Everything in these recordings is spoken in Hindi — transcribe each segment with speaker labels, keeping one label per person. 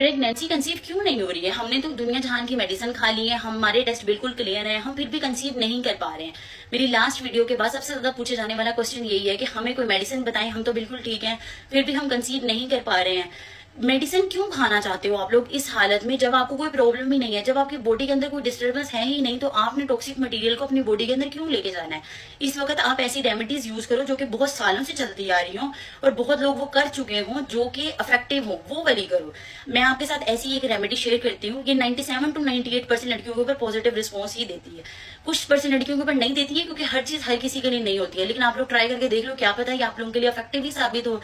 Speaker 1: प्रेगनेंसी कंसीव क्यों नहीं हो रही है? हमने तो दुनिया जहान की मेडिसिन खा ली है, हमारे टेस्ट बिल्कुल क्लियर है, हम फिर भी कंसीव नहीं कर पा रहे हैं। मेरी लास्ट वीडियो के बाद सबसे ज्यादा पूछे जाने वाला क्वेश्चन यही है कि हमें कोई मेडिसिन बताएं, हम तो बिल्कुल ठीक हैं, फिर भी हम कंसीव नहीं कर पा रहे हैं। मेडिसिन क्यों खाना चाहते हो आप लोग इस हालत में, जब आपको कोई प्रॉब्लम ही नहीं है, जब आपकी बॉडी के अंदर कोई डिस्टर्बेंस है ही नहीं, तो आपने टॉक्सिक मटेरियल को अपनी बॉडी के अंदर क्यों लेके जाना है? इस वक्त आप ऐसी रेमेडीज यूज करो जो कि बहुत सालों से चलती आ रही हो और बहुत लोग वो कर चुके हों, जो कि इफेक्टिव हो, वो वाली करो। मैं आपके साथ ऐसी एक रेमेडी शेयर करती हूँ, ये 97 to 98% लड़कियों के ऊपर पॉजिटिव रिस्पॉन्स ही देती है। कुछ परसेंट लड़कियों के ऊपर नहीं देती है, क्योंकि हर चीज हर किसी के लिए नहीं होती है। लेकिन आप लोग ट्राई करके देख लो, क्या पता है आप लोगों के लिए इफेक्टिव ही साबित हो।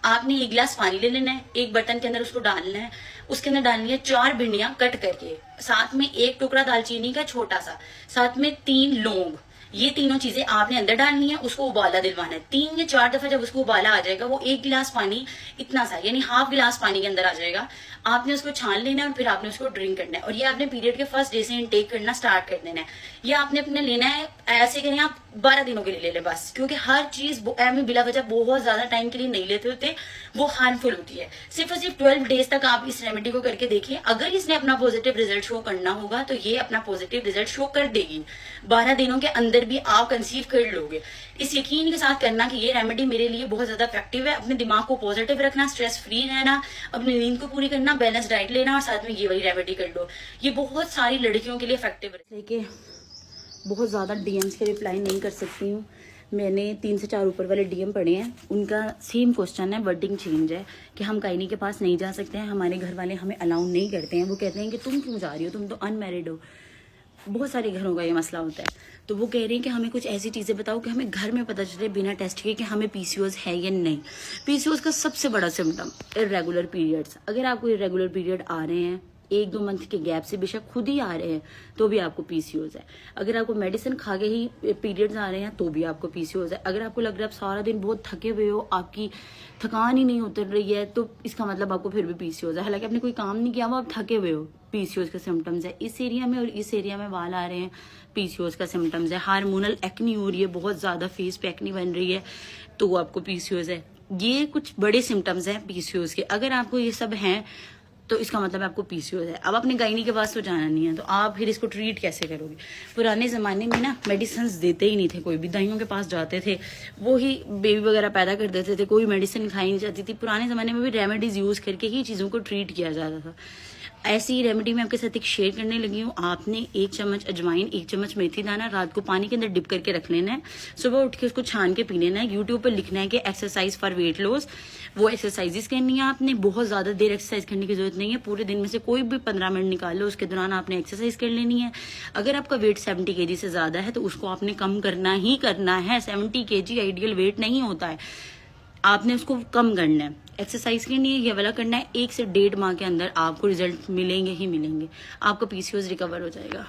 Speaker 1: आपने एक गिलास पानी ले लेना है, एक बर्तन के अंदर उसको डालना है, उसके अंदर डालनी है 4 भिंडियां कट करके, साथ में 1 टुकड़ा दालचीनी का छोटा सा, साथ में 3 लौंग। ये तीनों चीजें आपने अंदर डालनी है, उसको उबाला दिलवाना है 3 या 4 दफा। जब उसको उबाला आ जाएगा, वो 1 गिलास पानी इतना सा यानी हाफ गिलास पानी के अंदर आ जाएगा, आपने उसको छान लेना है और फिर आपने उसको ड्रिंक करना है। और ये आपने पीरियड के फर्स्ट डे से इनटेक करना स्टार्ट कर देना है। ये आपने अपने लेना है, ऐसे करें आप 12 दिनों के लिए ले लें बस, क्योंकि हर चीज में बिला वजह बहुत ज्यादा टाइम के लिए नहीं लेते होते, वो हार्मफुल होती है। सिर्फ और सिर्फ 12 डेज तक आप इस रेमेडी को करके देखिए। अगर इसने अपना पॉजिटिव रिजल्ट शो करना होगा तो ये अपना पॉजिटिव रिजल्ट शो कर देगी। 12 दिनों के अंदर भी आप कंसीव कर लोगे। इस यकीन के साथ करना कि ये रेमेडी मेरे लिए बहुत ज्यादा इफेक्टिव है। अपने दिमाग को पॉजिटिव रखना, स्ट्रेस फ्री रहना, अपनी नींद को पूरी करना, बैलेंस डाइट लेना और साथ में ये वाली रेमेडी कर लो। ये बहुत सारी लड़कियों के लिए इफेक्टिव है। बहुत ज़्यादा डीएम्स के रिप्लाई नहीं कर सकती हूँ। मैंने 3 से 4 ऊपर वाले डीएम पढ़े हैं, उनका सेम क्वेश्चन है, वर्डिंग चेंज है कि हम गायनी के पास नहीं जा सकते हैं, हमारे घर वाले हमें अलाउ नहीं करते हैं। वो कहते हैं कि तुम क्यों जा रही हो, तुम तो अनमैरिड हो। बहुत सारे घरों का ये मसला होता है। तो वो कह रहे हैं कि हमें कुछ ऐसी चीज़ें बताओ कि हमें घर में पता चले बिना टेस्ट के कि हमें पीसीओएस है या नहीं। पीसीओएस का सबसे बड़ा सिम्टम इरेगुलर पीरियड्स। अगर आपको इरेगुलर पीरियड आ रहे हैं 1-2 मंथ के गैप से, बेशक खुद ही आ रहे हैं, तो भी आपको पीसीओएस है। अगर आपको मेडिसिन खा के ही पीरियड्स आ रहे हैं तो भी आपको पीसीओएस है। अगर आपको लग रहा है आप सारा दिन बहुत थके हुए हो, आपकी थकान ही नहीं उतर रही है, तो इसका मतलब आपको फिर भी पीसीओएस है। हालांकि आपने कोई काम नहीं किया, वो आप थके हुए हो, पीसीओएस का सिम्टम्स है। इस एरिया में और इस एरिया में वाल आ रहे हैं, पीसीओएस का सिम्टम्स है। हार्मोनल एक्नी हो रही है, बहुत ज्यादा फेस पे एक्नी बन रही है, तो आपको पीसीओएस है। ये कुछ बड़े सिम्टम्स हैं पीसीओएस के। अगर आपको ये सब हैं तो इसका मतलब आपको पीसीओएस है। अब अपने गायनी के पास तो जाना नहीं है, तो आप फिर इसको ट्रीट कैसे करोगे? पुराने ज़माने में ना मेडिसिन देते ही नहीं थे, कोई भी दाइयों के पास जाते थे, वो ही बेबी वगैरह पैदा कर देते थे, कोई मेडिसिन खाई नहीं जाती थी। पुराने ज़माने में भी रेमेडीज़ यूज़ करके ही चीज़ों को ट्रीट किया जाता था। ऐसी रेमेडी मैं आपके साथ एक शेयर करने लगी हूँ। आपने 1 चम्मच अजवाइन, 1 चम्मच मेथी दाना रात को पानी के अंदर डिप करके रख लेना है, सुबह उठ के उसको छान के पी लेना है। यूट्यूब पर लिखना है कि एक्सरसाइज फॉर वेट लॉस, वो एक्सरसाइजेस करनी है आपने। बहुत ज्यादा देर एक्सरसाइज करने की जरूरत नहीं है, पूरे दिन में से कोई भी 15 मिनट निकाल लो, उसके दौरान आपने एक्सरसाइज कर लेनी है। अगर आपका वेट 70 kg से ज्यादा है तो उसको आपने कम करना ही करना है। 70 kg आइडियल वेट नहीं होता है, आपने उसको कम करना है। एक्सरसाइज करनी है, ये वाला करना है। 1 से 1.5 माह के अंदर आपको रिजल्ट मिलेंगे ही मिलेंगे, आपका पीसीओएस रिकवर हो जाएगा।